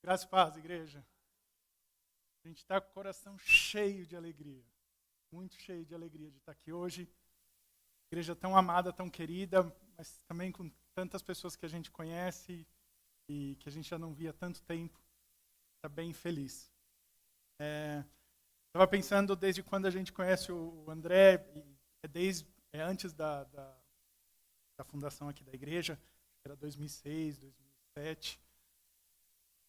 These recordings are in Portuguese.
Graça e paz, igreja. A gente está com o coração cheio de alegria, muito cheio de alegria de estar aqui hoje. Igreja tão amada, tão querida, mas também com tantas pessoas que a gente conhece e que a gente já não via há tanto tempo. Está bem feliz. Estava pensando desde quando a gente conhece o André, antes da fundação aqui da igreja, era 2006, 2007.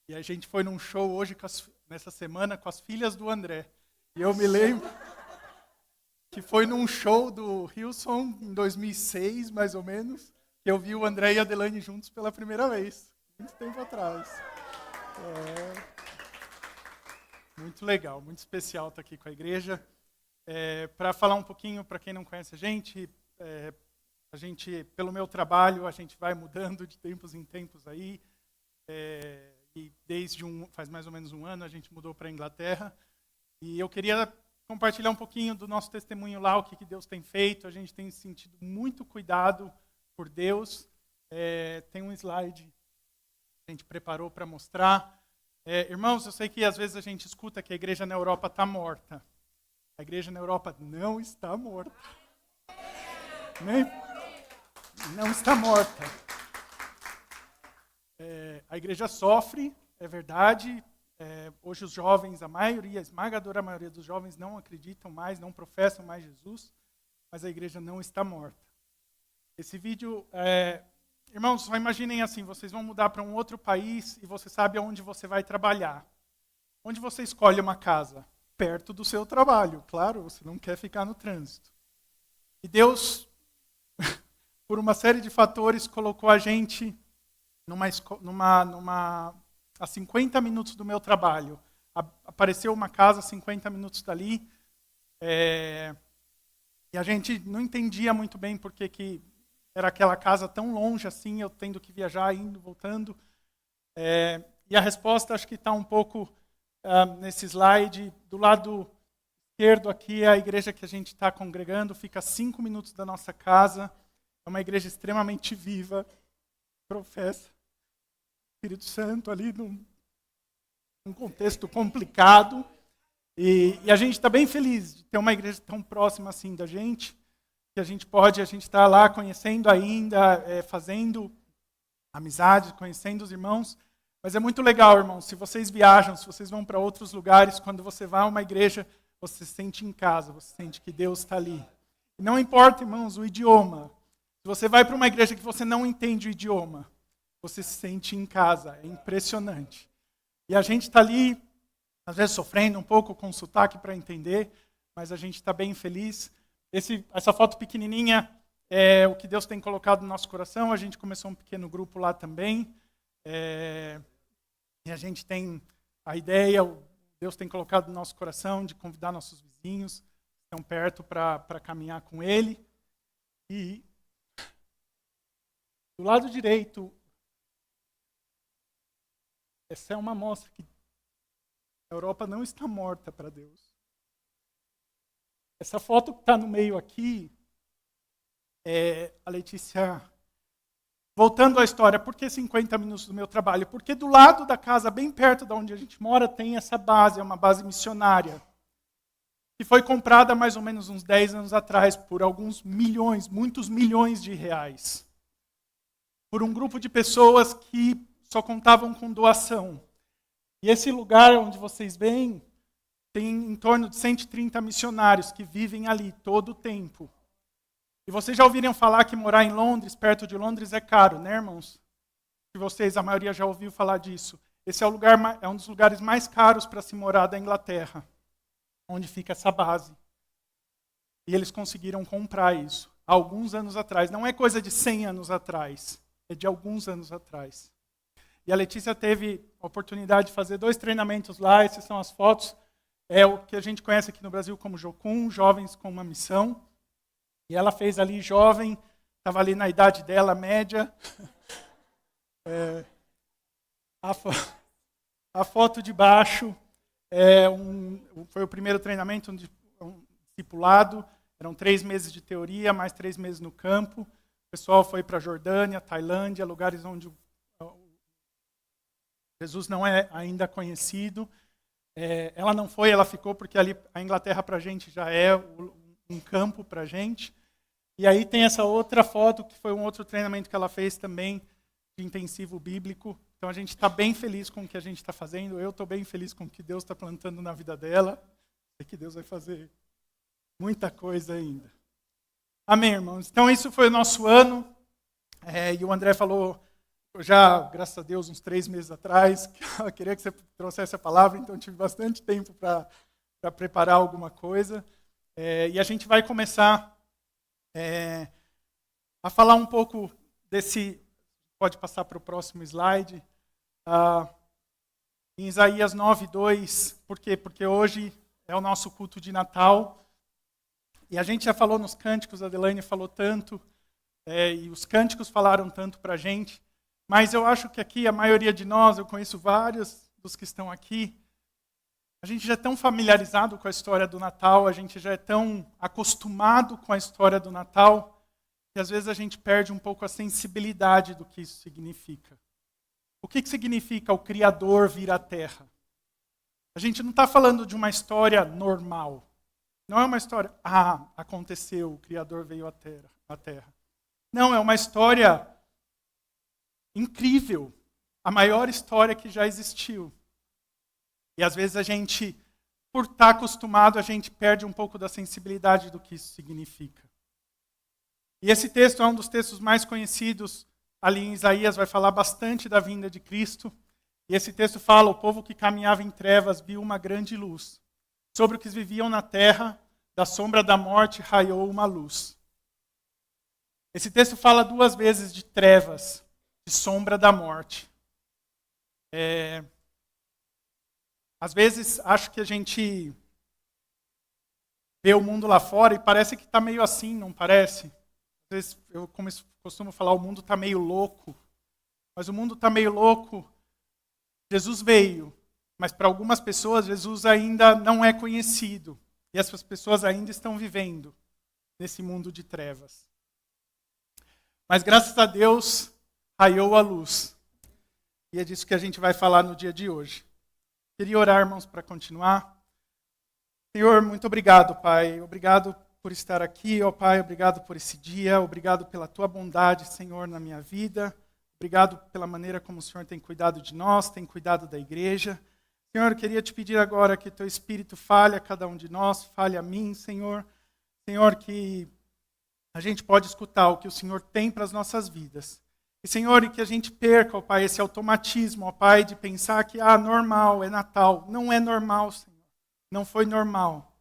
E a gente foi num show hoje, nessa semana, com as filhas do André. E eu me lembro que foi num show do Hillsong, em 2006, mais ou menos, que eu vi o André e a Delaney juntos pela primeira vez, muito tempo atrás. Muito legal, muito especial estar aqui com a igreja. Para falar um pouquinho, para quem não conhece a gente, pelo meu trabalho, a gente vai mudando de tempos em tempos aí. E faz mais ou menos um ano, a gente mudou para a Inglaterra. E eu queria compartilhar um pouquinho do nosso testemunho lá, o que Deus tem feito. A gente tem sentido muito cuidado por Deus. Tem um slide que a gente preparou para mostrar. Irmãos, eu sei que às vezes a gente escuta que a igreja na Europa está morta. A igreja na Europa não está morta. Não está morta. A igreja sofre, é verdade. Hoje os jovens, a esmagadora maioria dos jovens não acreditam mais, não professam mais Jesus, mas a igreja não está morta. Esse vídeo, irmãos, só imaginem assim, vocês vão mudar para um outro país e você sabe aonde você vai trabalhar. Onde você escolhe uma casa? Perto do seu trabalho, claro, você não quer ficar no trânsito. E Deus, por uma série de fatores, colocou a gente a 50 minutos do meu trabalho. Apareceu uma casa a 50 minutos dali, e a gente não entendia muito bem por que era aquela casa tão longe assim, eu tendo que viajar, indo, voltando. E a resposta acho que está um pouco nesse slide. Do lado esquerdo aqui é a igreja que a gente está congregando, fica a 5 minutos da nossa casa. É uma igreja extremamente viva, professa Espírito Santo ali num contexto complicado. E a gente está bem feliz de ter uma igreja tão próxima assim da gente, que a gente está lá conhecendo ainda, fazendo amizades, conhecendo os irmãos. Mas é muito legal, irmãos, se vocês viajam, se vocês vão para outros lugares, quando você vai a uma igreja, você se sente em casa, você sente que Deus está ali. E não importa, irmãos, o idioma. Se você vai para uma igreja que você não entende o idioma, você se sente em casa, é impressionante. E a gente está ali, às vezes sofrendo um pouco com o sotaque para entender, mas a gente está bem feliz. Essa foto pequenininha é o que Deus tem colocado no nosso coração. A gente começou um pequeno grupo lá também. E a gente tem a ideia, Deus tem colocado no nosso coração de convidar nossos vizinhos que estão perto para caminhar com Ele. E do lado direito, essa é uma amostra que a Europa não está morta para Deus. Essa foto que está no meio aqui, a Letícia, voltando à história, por que 50 minutos do meu trabalho? Porque do lado da casa, bem perto de onde a gente mora, tem essa base, é uma base missionária, que foi comprada há mais ou menos uns 10 anos atrás por alguns milhões, muitos milhões de reais, por um grupo de pessoas que só contavam com doação. E esse lugar onde vocês veem, tem em torno de 130 missionários que vivem ali todo o tempo. E vocês já ouviram falar que morar em Londres, perto de Londres, é caro, né, irmãos? A maioria já ouviu falar disso. Esse é um dos lugares mais caros para se morar da Inglaterra, onde fica essa base. E eles conseguiram comprar isso há alguns anos atrás. Não é coisa de 100 anos atrás, é de alguns anos atrás. E a Letícia teve a oportunidade de fazer 2 treinamentos lá. Essas são as fotos. É o que a gente conhece aqui no Brasil como Jocum, Jovens com uma Missão. E ela fez ali jovem, estava ali na idade dela, média. A foto de baixo foi o primeiro treinamento, um discipulado. Eram 3 meses de teoria, mais 3 meses no campo. O pessoal foi para a Jordânia, Tailândia, lugares onde Jesus não é ainda conhecido. Ela não foi, ela ficou, porque ali a Inglaterra para a gente já é um campo para a gente. E aí tem essa outra foto, que foi um outro treinamento que ela fez também, de intensivo bíblico. Então a gente está bem feliz com o que a gente está fazendo. Eu estou bem feliz com o que Deus está plantando na vida dela. Sei que Deus vai fazer muita coisa ainda. Amém, irmãos? Então isso foi o nosso ano. E o André falou, já, graças a Deus, uns 3 meses atrás, que eu queria que você trouxesse a palavra, então tive bastante tempo para preparar alguma coisa. E a gente vai começar a falar um pouco desse... Pode passar para o próximo slide. Em Isaías 9:2, por quê? Porque hoje é o nosso culto de Natal. E a gente já falou nos cânticos, a Adelaine falou tanto, e os cânticos falaram tanto para a gente. Mas eu acho que aqui a maioria de nós, eu conheço vários dos que estão aqui, a gente já é tão familiarizado com a história do Natal, a gente já é tão acostumado com a história do Natal, que às vezes a gente perde um pouco a sensibilidade do que isso significa. O que significa o Criador vir à Terra? A gente não está falando de uma história normal. Não é uma história, aconteceu, o Criador veio à Terra. Não, é uma história incrível. A maior história que já existiu. E às vezes a gente, por estar acostumado, a gente perde um pouco da sensibilidade do que isso significa. E esse texto é um dos textos mais conhecidos ali em Isaías, vai falar bastante da vinda de Cristo. E esse texto fala, o povo que caminhava em trevas viu uma grande luz. Sobre os que viviam na terra, da sombra da morte raiou uma luz. Esse texto fala 2 vezes de trevas, de sombra da morte. Às vezes, acho que a gente vê o mundo lá fora e parece que está meio assim, não parece? Às vezes, eu costumo falar, o mundo está meio louco. Mas o mundo está meio louco. Jesus veio, mas para algumas pessoas, Jesus ainda não é conhecido. E essas pessoas ainda estão vivendo nesse mundo de trevas. Mas graças a Deus, raiou a luz. E é disso que a gente vai falar no dia de hoje. Queria orar, irmãos, para continuar. Senhor, muito obrigado, Pai. Obrigado por estar aqui, ó Pai. Obrigado por esse dia. Obrigado pela Tua bondade, Senhor, na minha vida. Obrigado pela maneira como o Senhor tem cuidado de nós, tem cuidado da igreja. Senhor, eu queria te pedir agora que Teu Espírito fale a cada um de nós, fale a mim, Senhor. Senhor, que a gente pode escutar o que o Senhor tem para as nossas vidas. E, Senhor, e que a gente perca, ó Pai, esse automatismo, ó Pai, de pensar que, normal, é Natal. Não é normal, Senhor. Não foi normal.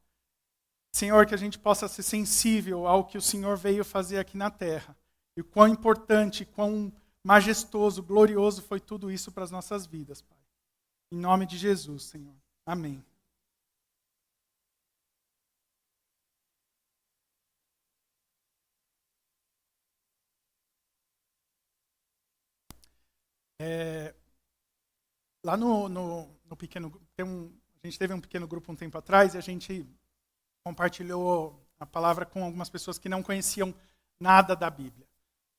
Senhor, que a gente possa ser sensível ao que o Senhor veio fazer aqui na terra. E quão importante, quão majestoso, glorioso foi tudo isso para as nossas vidas, Pai. Em nome de Jesus, Senhor. Amém. Lá no pequeno grupo, a gente teve um pequeno grupo um tempo atrás e a gente compartilhou a palavra com algumas pessoas que não conheciam nada da Bíblia.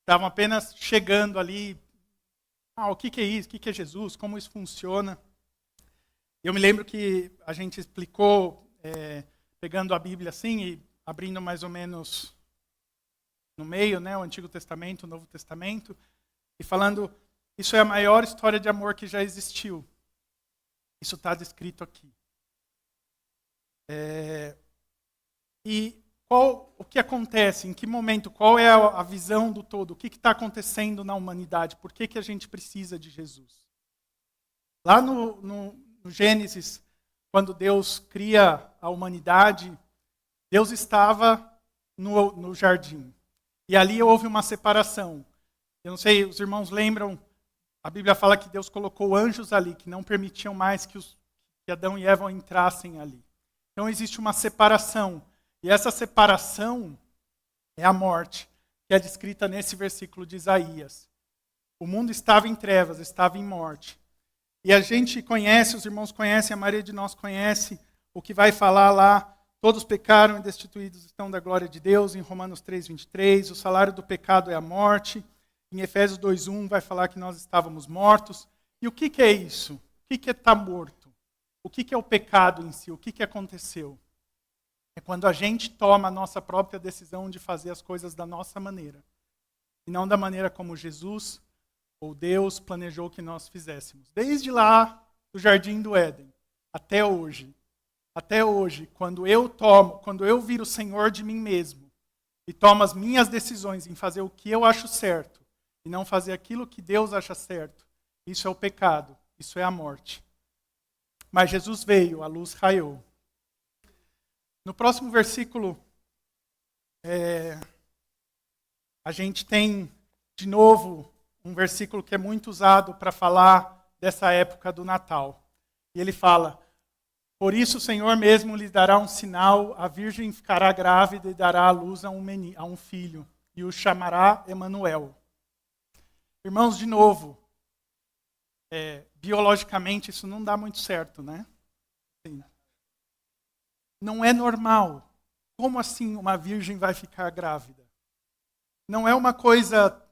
Estavam apenas chegando ali, o que é isso, o que é Jesus, como isso funciona. Eu me lembro que a gente explicou, pegando a Bíblia assim e abrindo mais ou menos no meio, né, o Antigo Testamento, o Novo Testamento, e falando, isso é a maior história de amor que já existiu. Isso está descrito aqui. E o que acontece, em que momento, qual é a visão do todo, o que está acontecendo na humanidade, por que a gente precisa de Jesus? Lá no Gênesis, quando Deus cria a humanidade, Deus estava no jardim. E ali houve uma separação. Eu não sei, os irmãos lembram, a Bíblia fala que Deus colocou anjos ali, que não permitiam mais que Adão e Eva entrassem ali. Então existe uma separação. E essa separação é a morte, que é descrita nesse versículo de Isaías. O mundo estava em trevas, estava em morte. E a gente conhece, os irmãos conhecem, a maioria de nós conhece o que vai falar lá. Todos pecaram e destituídos estão da glória de Deus, em Romanos 3:23. O salário do pecado é a morte. Em Efésios 2:1 vai falar que nós estávamos mortos. E o que é isso? O que é estar morto? O que é o pecado em si? O que aconteceu? É quando a gente toma a nossa própria decisão de fazer as coisas da nossa maneira. E não da maneira como Jesus ou Deus planejou que nós fizéssemos. Desde lá do Jardim do Éden, até hoje. Até hoje, quando eu viro Senhor de mim mesmo e tomo as minhas decisões em fazer o que eu acho certo e não fazer aquilo que Deus acha certo, isso é o pecado, isso é a morte. Mas Jesus veio, a luz raiou. No próximo versículo, a gente tem, de novo, um versículo que é muito usado para falar dessa época do Natal. E ele fala: por isso o Senhor mesmo lhe dará um sinal, a virgem ficará grávida e dará à luz a um filho, e o chamará Emanuel. Irmãos, de novo, biologicamente isso não dá muito certo, né? Sim. Não é normal. Como assim uma virgem vai ficar grávida? Não é uma coisa...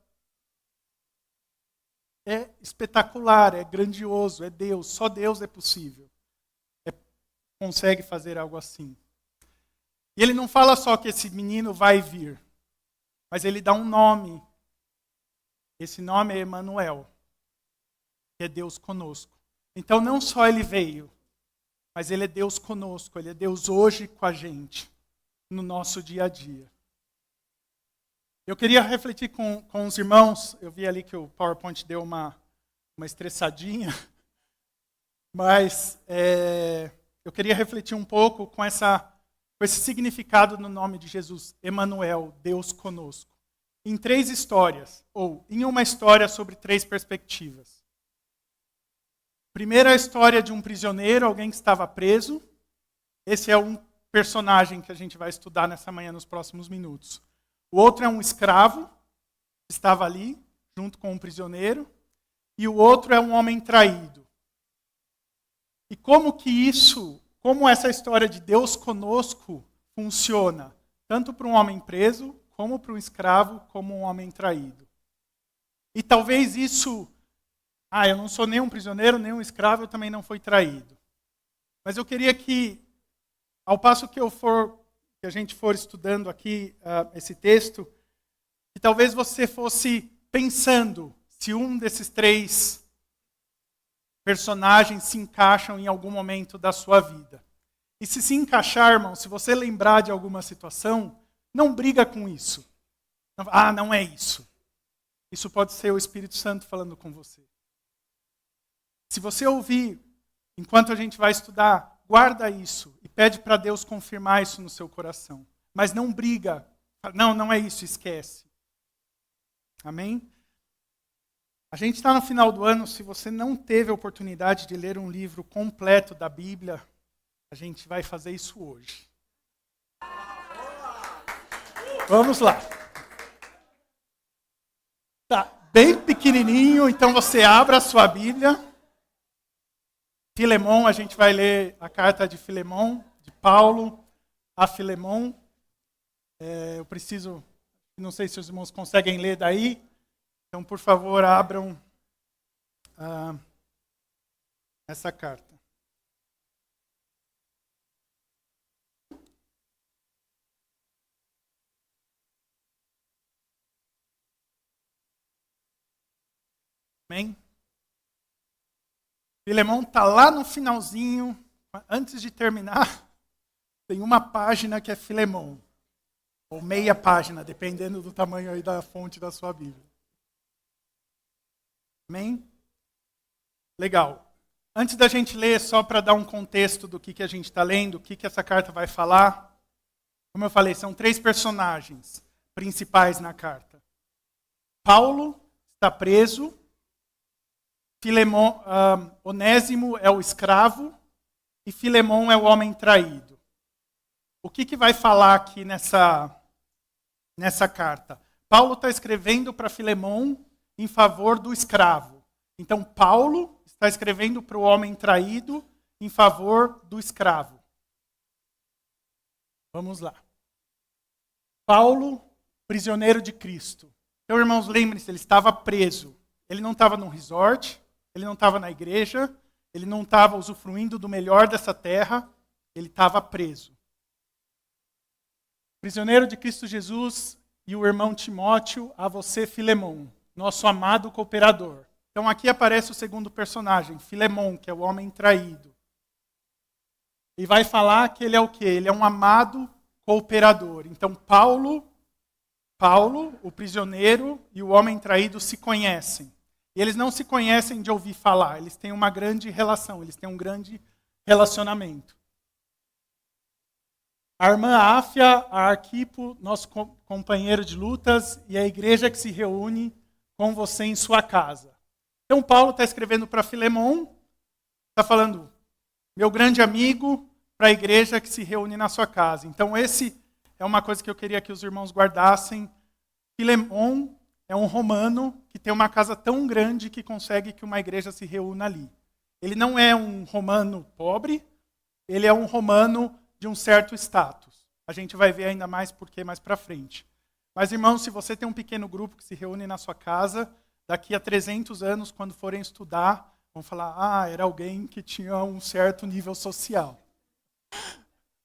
É espetacular, é grandioso, é Deus. Só Deus é possível. Consegue fazer algo assim. E ele não fala só que esse menino vai vir, mas ele dá um nome. Esse nome é Emanuel, que é Deus conosco. Então não só ele veio, mas ele é Deus conosco, ele é Deus hoje com a gente, no nosso dia a dia. Eu queria refletir com os irmãos, eu vi ali que o PowerPoint deu uma estressadinha, mas eu queria refletir um pouco com esse significado no nome de Jesus, Emanuel, Deus conosco. Em 3 histórias, ou em uma história sobre 3 perspectivas. Primeiro, a história de um prisioneiro, alguém que estava preso. Esse é um personagem que a gente vai estudar nessa manhã, nos próximos minutos. O outro é um escravo, que estava ali, junto com um prisioneiro. E o outro é um homem traído. E como essa história de Deus conosco funciona, tanto para um homem preso, como para um escravo, como um homem traído. E talvez isso... eu não sou nem um prisioneiro, nem um escravo, eu também não fui traído. Mas eu queria que, ao passo que a gente for estudando aqui esse texto, que talvez você fosse pensando se um desses 3 personagens se encaixam em algum momento da sua vida. E se encaixar, irmão, se você lembrar de alguma situação, não briga com isso. Não é isso. Isso pode ser o Espírito Santo falando com você. Se você ouvir, enquanto a gente vai estudar, guarda isso e pede para Deus confirmar isso no seu coração. Mas não briga. Não é isso, esquece. Amém? A gente está no final do ano, se você não teve a oportunidade de ler um livro completo da Bíblia, a gente vai fazer isso hoje. Vamos lá. Tá bem pequenininho, então você abre a sua Bíblia. Filemão, a gente vai ler a carta de Filemão, de Paulo a Filemão. Eu preciso, não sei se os irmãos conseguem ler daí. Então, por favor, abram essa carta. Amém? Filemão está lá no finalzinho, antes de terminar, tem uma página que é Filemão. Ou meia página, dependendo do tamanho aí da fonte da sua Bíblia. Amém? Legal. Antes da gente ler, só para dar um contexto do que a gente está lendo, o que essa carta vai falar. Como eu falei, são 3 personagens principais na carta. Paulo está preso. Onésimo é o escravo. E Filemão é o homem traído. O que vai falar aqui nessa carta? Paulo está escrevendo para Filemão em favor do escravo. Então, Paulo está escrevendo para o homem traído em favor do escravo. Vamos lá. Paulo, prisioneiro de Cristo. Então, irmãos, lembrem-se, ele estava preso. Ele não estava num resort, ele não estava na igreja, ele não estava usufruindo do melhor dessa terra, ele estava preso. Prisioneiro de Cristo Jesus e o irmão Timóteo, a você, Filemon, nosso amado cooperador. Então aqui aparece o segundo personagem, Filemon, que é o homem traído. E vai falar que ele é o quê? Ele é um amado cooperador. Então Paulo, o prisioneiro e o homem traído se conhecem. E eles não se conhecem de ouvir falar, eles têm uma grande relação, eles têm um grande relacionamento. A irmã Áfia, a Arquipo, nosso companheiro de lutas, e a igreja que se reúne com você em sua casa. Então Paulo está escrevendo para Filemon, está falando, meu grande amigo, para a igreja que se reúne na sua casa. Então esse é uma coisa que eu queria que os irmãos guardassem. Filemon é um romano que tem uma casa tão grande que consegue que uma igreja se reúna ali. Ele não é um romano pobre, ele é um romano de um certo status. A gente vai ver ainda mais porque mais para frente. Mas, irmãos, se você tem um pequeno grupo que se reúne na sua casa, daqui a 300 anos, quando forem estudar, vão falar, era alguém que tinha um certo nível social.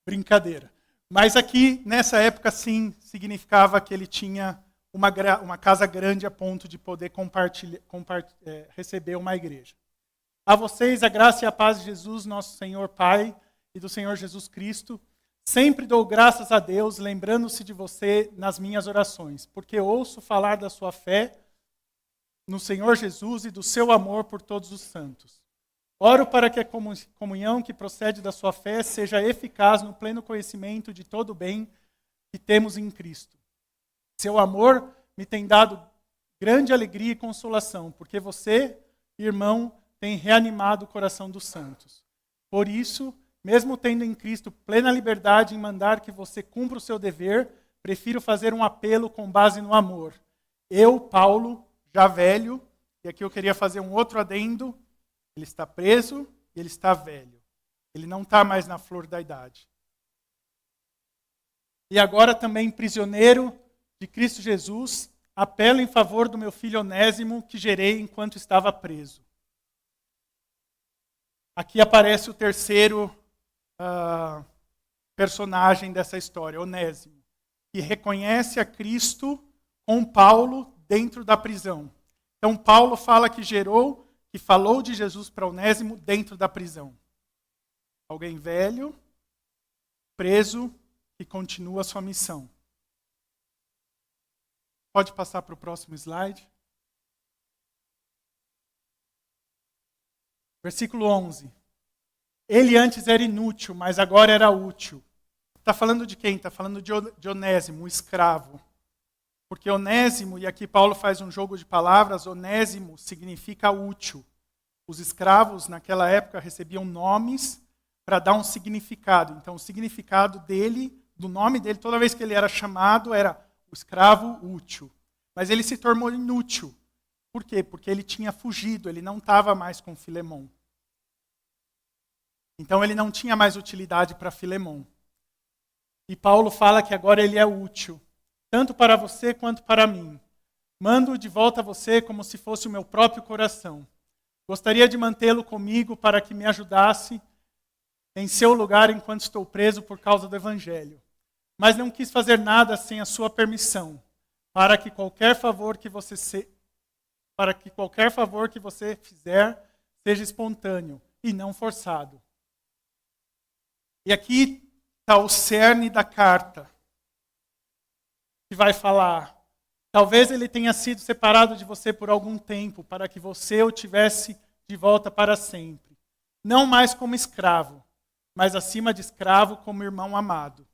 Brincadeira. Mas aqui, nessa época, sim, significava que ele tinha uma casa grande a ponto de poder receber uma igreja. A vocês, a graça e a paz de Jesus, nosso Senhor Pai, e do Senhor Jesus Cristo, sempre dou graças a Deus, lembrando-se de você nas minhas orações, porque ouço falar da sua fé no Senhor Jesus e do seu amor por todos os santos. Oro para que a comunhão que procede da sua fé seja eficaz no pleno conhecimento de todo o bem que temos em Cristo. Seu amor me tem dado grande alegria e consolação, porque você, irmão, tem reanimado o coração dos santos. Por isso, mesmo tendo em Cristo plena liberdade em mandar que você cumpra o seu dever, prefiro fazer um apelo com base no amor. Eu, Paulo, já velho, e aqui eu queria fazer um outro adendo, ele está preso e ele está velho. Ele não está mais na flor da idade. E agora também prisioneiro de Cristo Jesus, apelo em favor do meu filho Onésimo, que gerei enquanto estava preso. Aqui aparece o terceiro personagem dessa história, Onésimo, que reconhece a Cristo com Paulo dentro da prisão. Então Paulo fala que falou de Jesus para Onésimo dentro da prisão. Alguém velho, preso, que continua a sua missão. Pode passar para o próximo slide. Versículo 11. Ele antes era inútil, mas agora era útil. Está falando de quem? Está falando de Onésimo, um escravo. Porque Onésimo, e aqui Paulo faz um jogo de palavras, Onésimo significa útil. Os escravos naquela época recebiam nomes para dar um significado. Então o significado dele, do nome dele, toda vez que ele era chamado, era o escravo útil. Mas ele se tornou inútil. Por quê? Porque ele tinha fugido, ele não estava mais com Filemon. Então ele não tinha mais utilidade para Filemon. E Paulo fala que agora ele é útil, tanto para você quanto para mim. Mando de volta a você como se fosse o meu próprio coração. Gostaria de mantê-lo comigo para que me ajudasse em seu lugar enquanto estou preso por causa do Evangelho. Mas não quis fazer nada sem a sua permissão, para que qualquer favor que você fizer seja espontâneo e não forçado. E aqui está o cerne da carta, que vai falar, talvez ele tenha sido separado de você por algum tempo, para que você o tivesse de volta para sempre. Não mais como escravo, mas acima de escravo como irmão amado.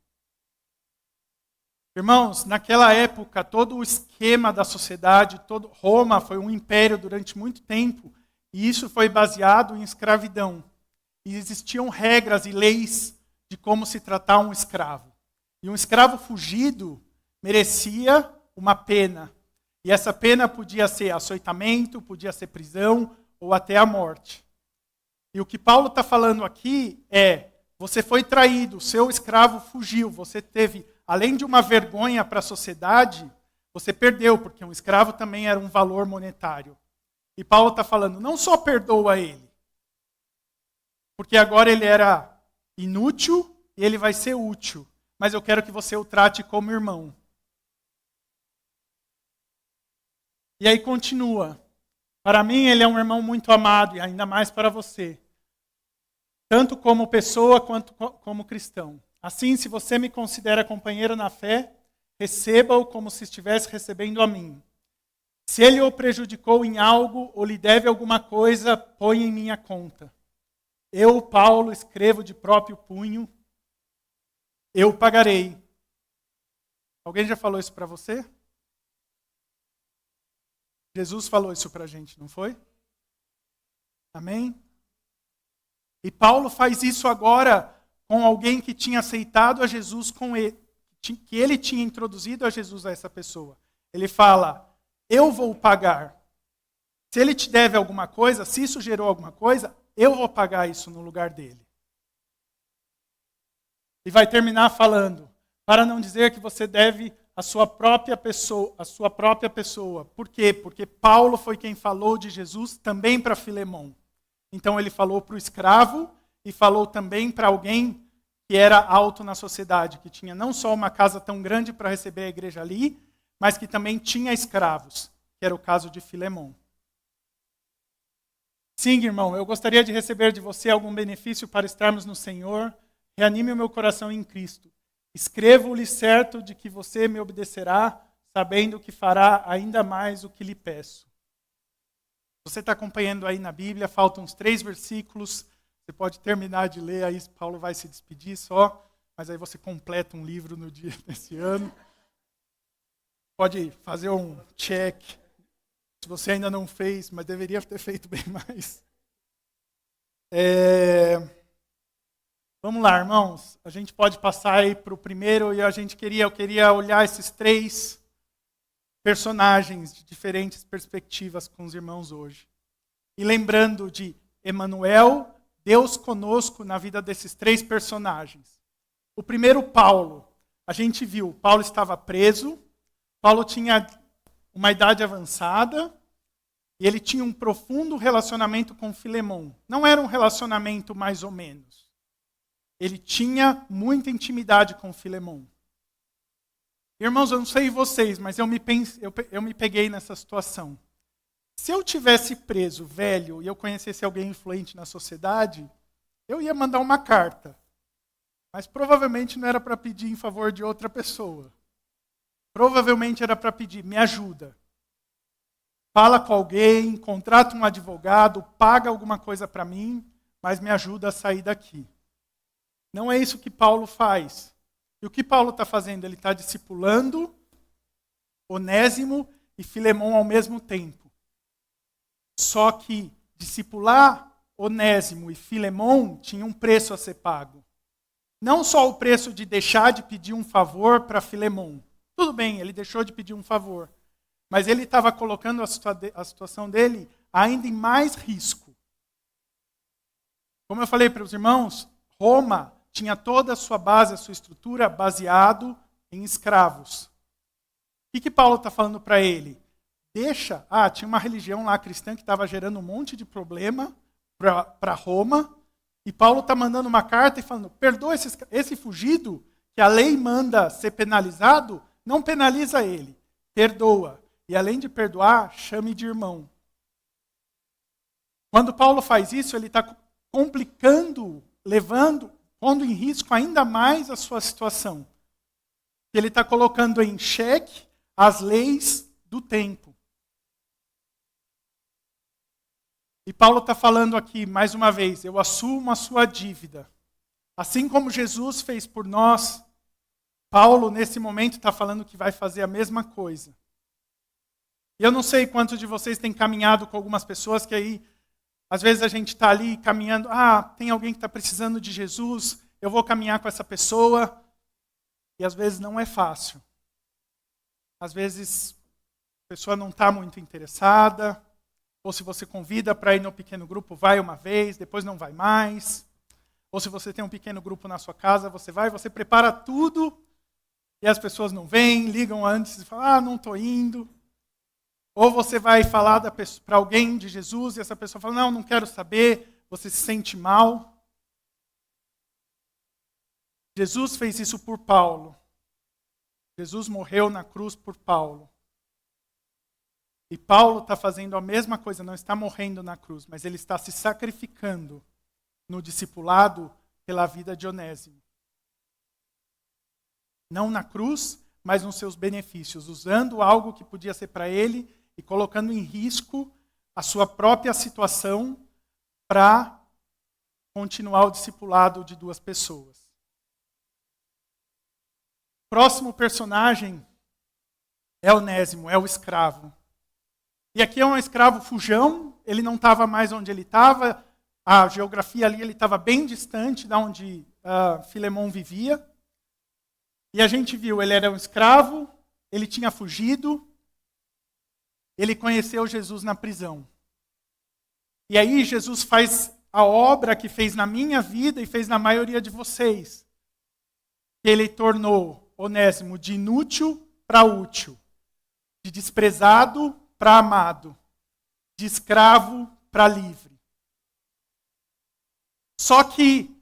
Irmãos, naquela época, todo o esquema da sociedade, Roma foi um império durante muito tempo, e isso foi baseado em escravidão. E existiam regras e leis de como se tratar um escravo. E um escravo fugido merecia uma pena. E essa pena podia ser açoitamento, podia ser prisão ou até a morte. E o que Paulo está falando aqui é, você foi traído, seu escravo fugiu, você teve, além de uma vergonha para a sociedade, você perdeu, porque um escravo também era um valor monetário. E Paulo está falando, não só perdoa ele, porque agora ele era inútil e ele vai ser útil, mas eu quero que você o trate como irmão. E aí continua. Para mim ele é um irmão muito amado e ainda mais para você. Tanto como pessoa quanto como cristão. Assim, se você me considera companheiro na fé, receba-o como se estivesse recebendo a mim. Se ele o prejudicou em algo ou lhe deve alguma coisa, põe em minha conta. Eu, Paulo, escrevo de próprio punho, eu pagarei. Alguém já falou isso para você? Jesus falou isso para a gente, não foi? Amém? E Paulo faz isso agora com alguém que tinha aceitado a Jesus com ele, que ele tinha introduzido a Jesus a essa pessoa. Ele fala, eu vou pagar. Se ele te deve alguma coisa, se isso gerou alguma coisa, eu vou pagar isso no lugar dele. E vai terminar falando, para não dizer que você deve a sua própria pessoa. Por quê? Porque Paulo foi quem falou de Jesus também para Filemão. Então ele falou para o escravo e falou também para alguém que era alto na sociedade, que tinha não só uma casa tão grande para receber a igreja ali, mas que também tinha escravos, que era o caso de Filemão. Sim, irmão, eu gostaria de receber de você algum benefício para estarmos no Senhor. Reanime o meu coração em Cristo. Escrevo-lhe certo de que você me obedecerá, sabendo que fará ainda mais o que lhe peço. Você está acompanhando aí na Bíblia, faltam uns 3 versículos. Você pode terminar de ler, aí Paulo vai se despedir só, mas aí você completa um livro no dia desse ano. Pode fazer um check, se você ainda não fez, mas deveria ter feito bem mais. Vamos lá, irmãos. A gente pode passar aí para o primeiro e eu queria olhar esses 3 personagens de diferentes perspectivas com os irmãos hoje. E lembrando de Emanuel, Deus conosco na vida desses 3 personagens. O primeiro, Paulo. A gente viu, Paulo estava preso, Paulo tinha uma idade avançada e ele tinha um profundo relacionamento com Filemão. Não era um relacionamento mais ou menos. Ele tinha muita intimidade com Filemão. Irmãos, eu não sei vocês, mas eu me peguei nessa situação. Se eu tivesse preso, velho, e eu conhecesse alguém influente na sociedade, eu ia mandar uma carta. Mas provavelmente não era para pedir em favor de outra pessoa. Provavelmente era para pedir, me ajuda. Fala com alguém, contrata um advogado, paga alguma coisa para mim, mas me ajuda a sair daqui. Não é isso que Paulo faz. E o que Paulo está fazendo? Ele está discipulando Onésimo e Filemão ao mesmo tempo. Só que discipular Onésimo e Filemão tinha um preço a ser pago. Não só o preço de deixar de pedir um favor para Filemão. Tudo bem, ele deixou de pedir um favor. Mas ele estava colocando a situação dele ainda em mais risco. Como eu falei para os irmãos, Roma tinha toda a sua base, a sua estrutura baseado em escravos. O que Paulo está falando para ele? Tinha uma religião lá cristã que estava gerando um monte de problema para Roma, e Paulo está mandando uma carta e falando, perdoa esse fugido, que a lei manda ser penalizado, não penaliza ele, perdoa. E além de perdoar, chame de irmão. Quando Paulo faz isso, ele está complicando, pondo em risco ainda mais a sua situação. Ele está colocando em xeque as leis do tempo. E Paulo está falando aqui, mais uma vez, eu assumo a sua dívida. Assim como Jesus fez por nós, Paulo, nesse momento, está falando que vai fazer a mesma coisa. E eu não sei quantos de vocês têm caminhado com algumas pessoas que aí, às vezes a gente está ali caminhando, tem alguém que está precisando de Jesus, eu vou caminhar com essa pessoa, e às vezes não é fácil. Às vezes a pessoa não está muito interessada, ou se você convida para ir no pequeno grupo, vai uma vez, depois não vai mais. Ou se você tem um pequeno grupo na sua casa, você vai, você prepara tudo, e as pessoas não vêm, ligam antes e falam, não estou indo. Ou você vai falar para alguém de Jesus e essa pessoa fala, não quero saber, você se sente mal. Jesus fez isso por Paulo. Jesus morreu na cruz por Paulo. E Paulo está fazendo a mesma coisa, não está morrendo na cruz, mas ele está se sacrificando no discipulado pela vida de Onésimo. Não na cruz, mas nos seus benefícios, usando algo que podia ser para ele e colocando em risco a sua própria situação para continuar o discipulado de duas pessoas. Próximo personagem é Onésimo, é o escravo. E aqui é um escravo fujão, ele não estava mais onde ele estava, a geografia ali ele estava bem distante de onde Filemão vivia. E a gente viu, ele era um escravo, ele tinha fugido, ele conheceu Jesus na prisão. E aí Jesus faz a obra que fez na minha vida e fez na maioria de vocês. Ele tornou Onésimo de inútil para útil, de desprezado para amado, de escravo para livre. Só que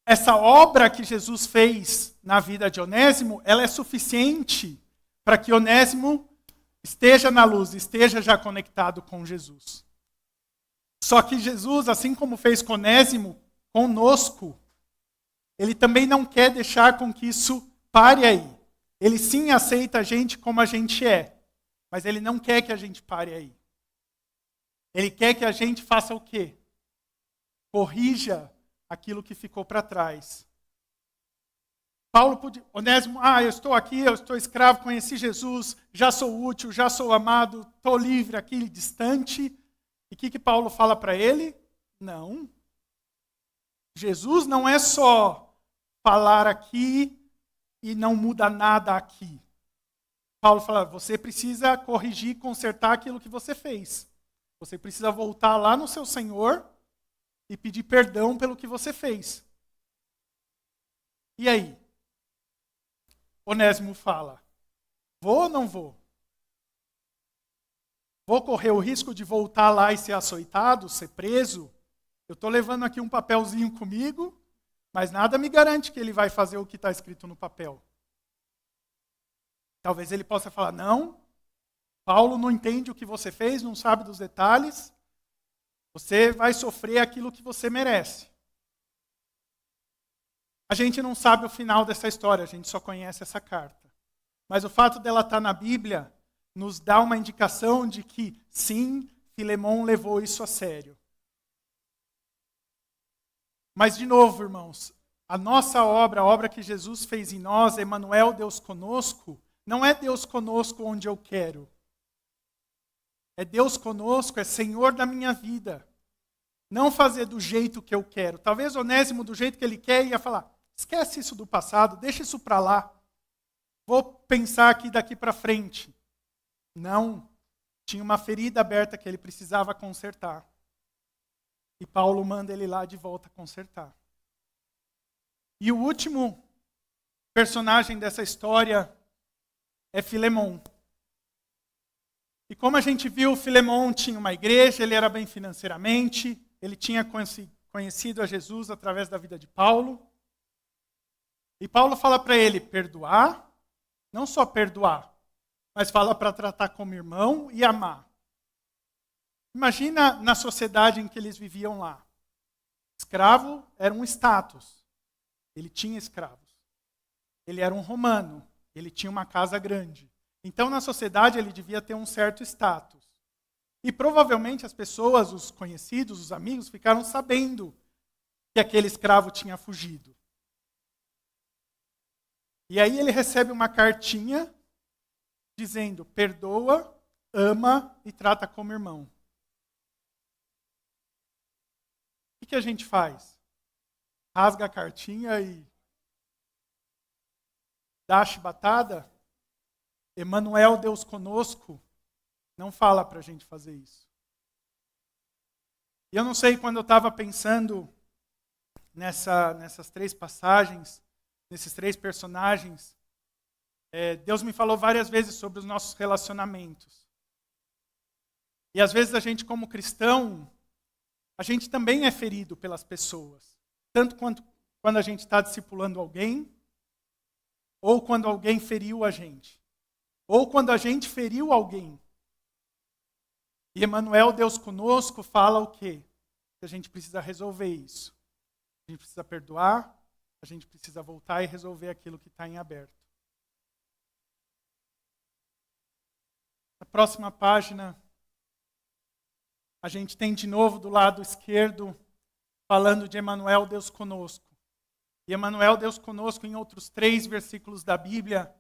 essa obra que Jesus fez na vida de Onésimo, ela é suficiente para que Onésimo esteja na luz, esteja já conectado com Jesus. Só que Jesus, assim como fez com Onésimo, conosco, ele também não quer deixar com que isso pare aí. Ele sim aceita a gente como a gente é, mas ele não quer que a gente pare aí. Ele quer que a gente faça o quê? Corrija aquilo que ficou para trás. Paulo podia, Onésimo, eu estou aqui, eu estou escravo, conheci Jesus, já sou útil, já sou amado, estou livre aqui, distante. E o que Paulo fala para ele? Não. Jesus não é só falar aqui e não muda nada aqui. Paulo fala, você precisa corrigir, consertar aquilo que você fez. Você precisa voltar lá no seu Senhor e pedir perdão pelo que você fez. E aí? Onésimo fala, vou ou não vou? Vou correr o risco de voltar lá e ser açoitado, ser preso? Eu estou levando aqui um papelzinho comigo, mas nada me garante que ele vai fazer o que está escrito no papel. Talvez ele possa falar, não, Paulo não entende o que você fez, não sabe dos detalhes, você vai sofrer aquilo que você merece. A gente não sabe o final dessa história, a gente só conhece essa carta. Mas o fato dela estar na Bíblia nos dá uma indicação de que, sim, Filemão levou isso a sério. Mas, de novo, irmãos, a nossa obra, a obra que Jesus fez em nós, Emmanuel, Deus conosco, não é Deus conosco onde eu quero. É Deus conosco, é Senhor da minha vida. Não fazer do jeito que eu quero. Talvez Onésimo, do jeito que ele quer, ia falar, esquece isso do passado, deixa isso para lá. Vou pensar aqui daqui para frente. Não. Tinha uma ferida aberta que ele precisava consertar. E Paulo manda ele lá de volta consertar. E o último personagem dessa história é Filemão. E como a gente viu, Filemão tinha uma igreja, ele era bem financeiramente, ele tinha conhecido a Jesus através da vida de Paulo. E Paulo fala para ele perdoar, não só perdoar, mas fala para tratar como irmão e amar. Imagina na sociedade em que eles viviam lá. Escravo era um status. Ele tinha escravos. Ele era um romano. Ele tinha uma casa grande. Então, na sociedade, ele devia ter um certo status. E provavelmente as pessoas, os conhecidos, os amigos, ficaram sabendo que aquele escravo tinha fugido. E aí ele recebe uma cartinha dizendo, perdoa, ama e trata como irmão. O que a gente faz? Rasga a cartinha e dá a chibatada? Emmanuel, Deus conosco, não fala para a gente fazer isso. E eu não sei, quando eu estava pensando nessas três passagens, nesses três personagens, Deus me falou várias vezes sobre os nossos relacionamentos. E às vezes a gente, como cristão, a gente também é ferido pelas pessoas. Tanto quanto quando a gente está discipulando alguém, ou quando alguém feriu a gente, ou quando a gente feriu alguém. E Emmanuel, Deus conosco, fala o quê? Que a gente precisa resolver isso. A gente precisa perdoar, a gente precisa voltar e resolver aquilo que está em aberto. Na próxima página, a gente tem de novo do lado esquerdo, falando de Emmanuel, Deus conosco. E Emmanuel, Deus conosco, em outros 3 versículos da Bíblia,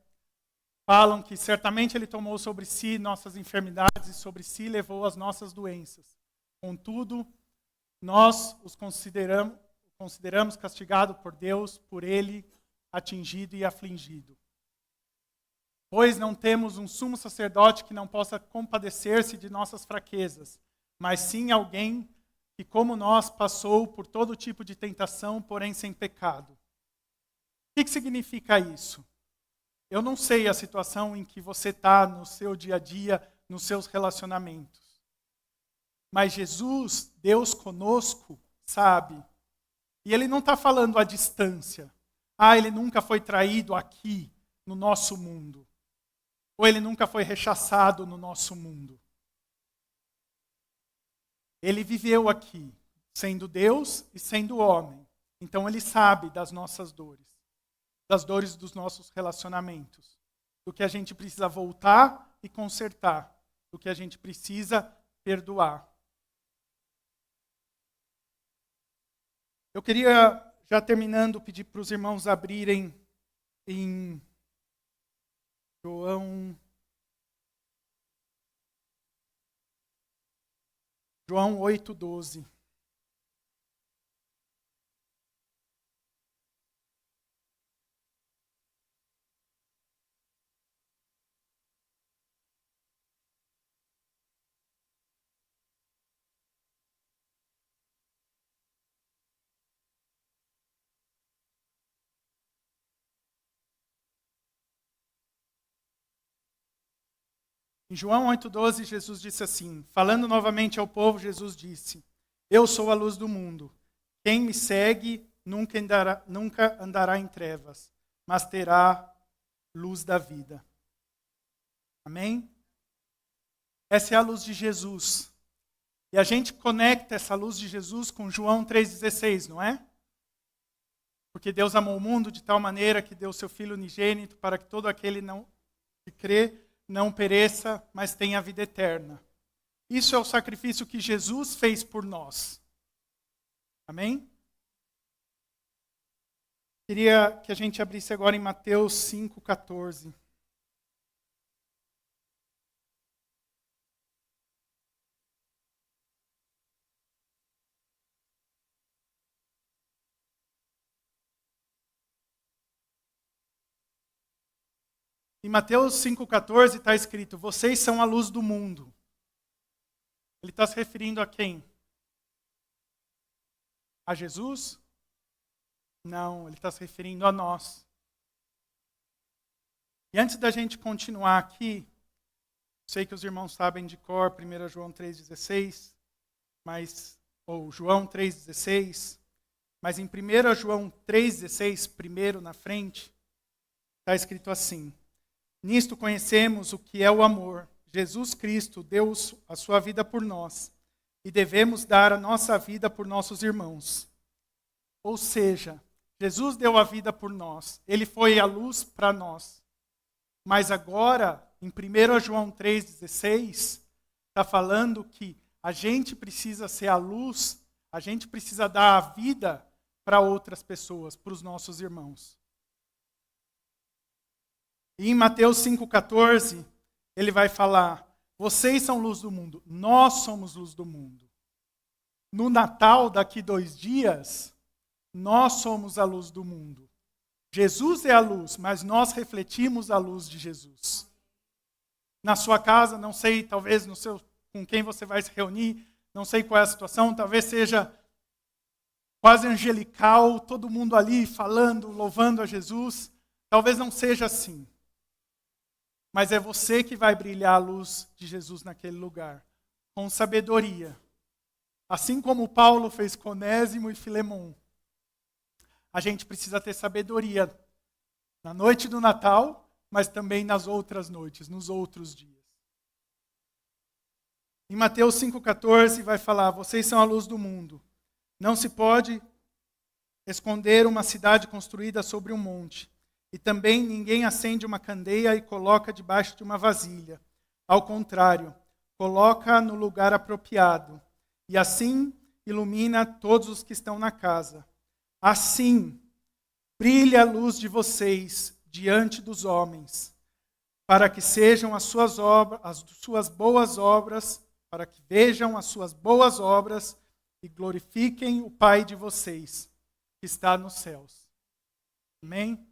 falam que certamente Ele tomou sobre si nossas enfermidades e sobre si levou as nossas doenças. Contudo, nós os consideramos castigado por Deus, por Ele, atingido e afligido. Pois não temos um sumo sacerdote que não possa compadecer-se de nossas fraquezas, mas sim alguém que, como nós, passou por todo tipo de tentação, porém sem pecado. O que significa isso? Eu não sei a situação em que você está no seu dia a dia, nos seus relacionamentos. Mas Jesus, Deus conosco, sabe. E Ele não está falando à distância. Ele nunca foi traído aqui, no nosso mundo. Ou Ele nunca foi rechaçado no nosso mundo. Ele viveu aqui, sendo Deus e sendo homem. Então Ele sabe das nossas dores, das dores dos nossos relacionamentos, do que a gente precisa voltar e consertar, do que a gente precisa perdoar. Eu queria, já terminando, pedir para os irmãos abrirem em João 8:12. Em João 8:12, Jesus disse assim, falando novamente ao povo, Jesus disse, eu sou a luz do mundo. Quem me segue nunca andará em trevas, mas terá luz da vida. Amém? Essa é a luz de Jesus. E a gente conecta essa luz de Jesus com João 3,16, não é? Porque Deus amou o mundo de tal maneira que deu seu Filho unigênito para que todo aquele que crê não pereça, mas tenha a vida eterna. Isso é o sacrifício que Jesus fez por nós. Amém? Queria que a gente abrisse agora em Mateus 5,14. Em Mateus 5,14 está escrito, vocês são a luz do mundo. Ele está se referindo a quem? A Jesus? Não, ele está se referindo a nós. E antes da gente continuar aqui, sei que os irmãos sabem de cor 1 João 3,16, ou João 3,16, mas em 1 João 3,16, primeiro na frente, está escrito assim, nisto conhecemos o que é o amor. Jesus Cristo deu a sua vida por nós e devemos dar a nossa vida por nossos irmãos. Ou seja, Jesus deu a vida por nós. Ele foi a luz para nós. Mas agora, em 1 João 3,16, está falando que a gente precisa ser a luz, a gente precisa dar a vida para outras pessoas, para os nossos irmãos. E em Mateus 5,14, ele vai falar, vocês são luz do mundo, nós somos luz do mundo. No Natal, daqui 2 dias, nós somos a luz do mundo. Jesus é a luz, mas nós refletimos a luz de Jesus. Na sua casa, não sei, talvez com quem você vai se reunir, não sei qual é a situação, talvez seja quase angelical, todo mundo ali falando, louvando a Jesus. Talvez não seja assim. Mas é você que vai brilhar a luz de Jesus naquele lugar. com sabedoria. Assim como Paulo fez com Onésimo e Filemon. A gente precisa ter sabedoria na noite do Natal, mas também nas outras noites, nos outros dias. Em Mateus 5,14 vai falar: vocês são a luz do mundo. Não se pode esconder uma cidade construída sobre um monte. E também ninguém acende uma candeia e coloca debaixo de uma vasilha. Ao contrário, coloca no lugar apropriado. E assim ilumina todos os que estão na casa. Assim, brilhe a luz de vocês diante dos homens, para que sejam as suas boas obras, para que vejam as suas boas obras e glorifiquem o Pai de vocês, que está nos céus. Amém?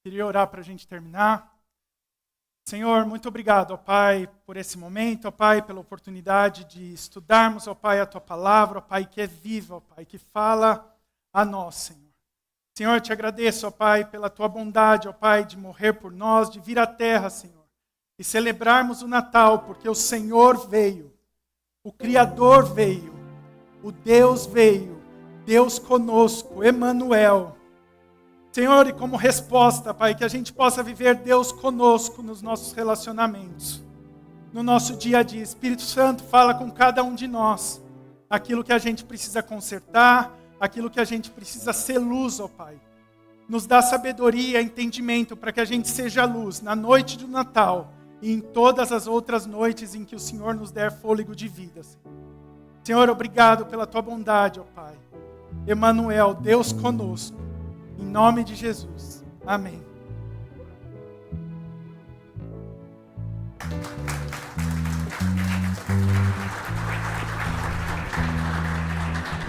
Queria orar para a gente terminar. Senhor, muito obrigado, ó Pai, por esse momento, ó Pai, pela oportunidade de estudarmos, ó Pai, a Tua palavra, ó Pai, que é viva, ó Pai, que fala a nós, Senhor. Senhor, te agradeço, ó Pai, pela Tua bondade, ó Pai, de morrer por nós, de vir à terra, Senhor, e celebrarmos o Natal, porque o Senhor veio, o Criador veio, o Deus veio, Deus conosco, Emanuel. Senhor, e como resposta, Pai, que a gente possa viver Deus conosco nos nossos relacionamentos, no nosso dia a dia. Espírito Santo, fala com cada um de nós aquilo que a gente precisa consertar, aquilo que a gente precisa ser luz, ó Pai. Nos dá sabedoria, entendimento para que a gente seja luz na noite do Natal e em todas as outras noites em que o Senhor nos der fôlego de vida. Senhor, obrigado pela Tua bondade, ó Pai. Emanuel, Deus conosco. Em nome de Jesus. Amém.